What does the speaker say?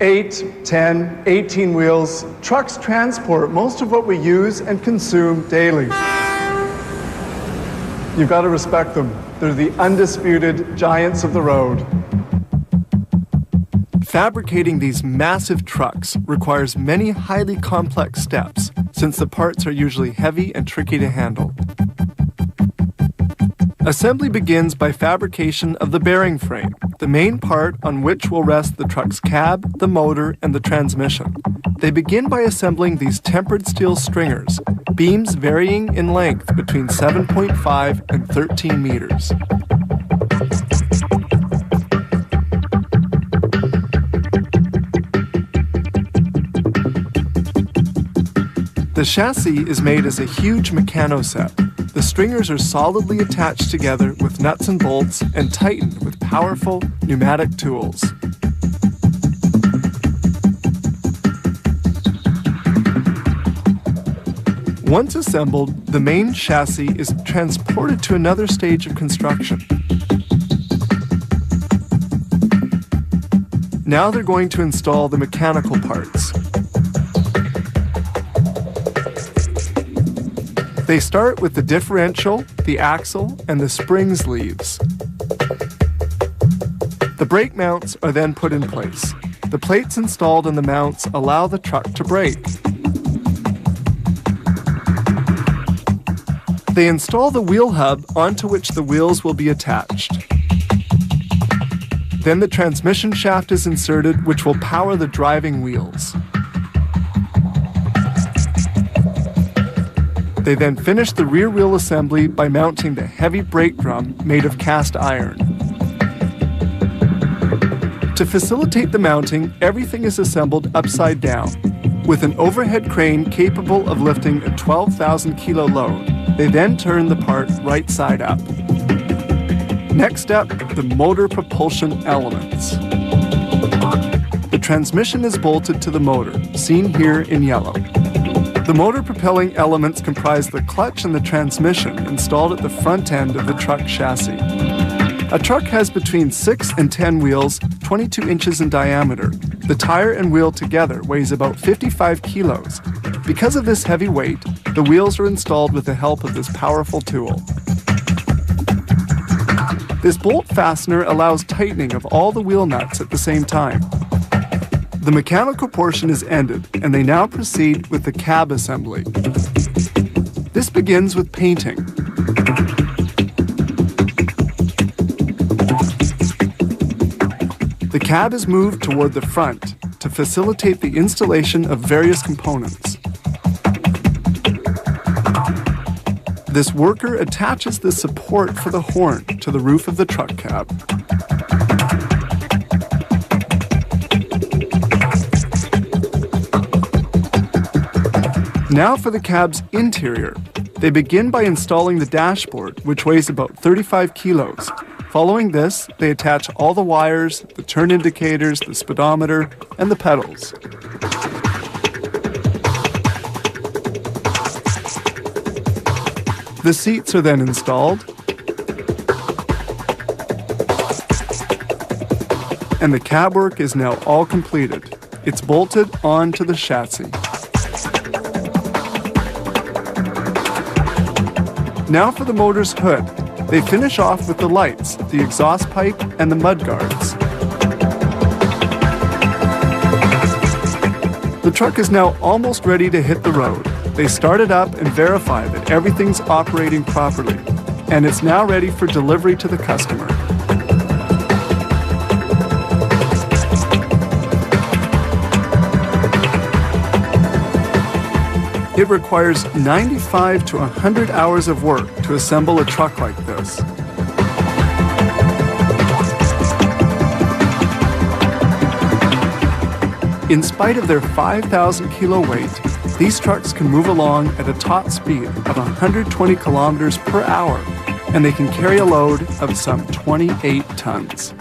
8, 10, 18 wheels, trucks transport most of what we use and consume daily. You've got to respect them. They're the undisputed giants of the road. Fabricating these massive trucks requires many highly complex steps, since the parts are usually heavy and tricky to handle. Assembly begins by fabrication of the bearing frame, the main part on which will rest the truck's cab, the motor, and the transmission. They begin by assembling these tempered steel stringers, beams varying in length between 7.5 and 13 meters. The chassis is made as a huge mechano set. The stringers are solidly attached together with nuts and bolts and tightened with powerful pneumatic tools. Once assembled, the main chassis is transported to another stage of construction. Now they're going to install the mechanical parts. They start with the differential, the axle, and the spring sleeves. The brake mounts are then put in place. The plates installed in the mounts allow the truck to brake. They install the wheel hub onto which the wheels will be attached. Then the transmission shaft is inserted, which will power the driving wheels. They then finish the rear wheel assembly by mounting the heavy brake drum made of cast iron. To facilitate the mounting, everything is assembled upside down. With an overhead crane capable of lifting a 12,000 kilo load, they then turn the part right side up. Next up, the motor propulsion elements. The transmission is bolted to the motor, seen here in yellow. The motor propelling elements comprise the clutch and the transmission installed at the front end of the truck chassis. A truck has between 6 and 10 wheels, 22 inches in diameter. The tire and wheel together weighs about 55 kilos. Because of this heavy weight, the wheels are installed with the help of this powerful tool. This bolt fastener allows tightening of all the wheel nuts at the same time. The mechanical portion is ended, and they now proceed with the cab assembly. This begins with painting. The cab is moved toward the front to facilitate the installation of various components. This worker attaches the support for the horn to the roof of the truck cab. Now for the cab's interior. They begin by installing the dashboard, which weighs about 35 kilos. Following this, they attach all the wires, the turn indicators, the speedometer, and the pedals. The seats are then installed, and the cab work is now all completed. It's bolted onto the chassis. Now for the motor's hood. They finish off with the lights, the exhaust pipe, and the mud guards. The truck is now almost ready to hit the road. They start it up and verify that everything's operating properly, and it's now ready for delivery to the customer. It requires 95 to 100 hours of work to assemble a truck like this. In spite of their 5,000 kilo weight, these trucks can move along at a top speed of 120 kilometers per hour, and they can carry a load of some 28 tons.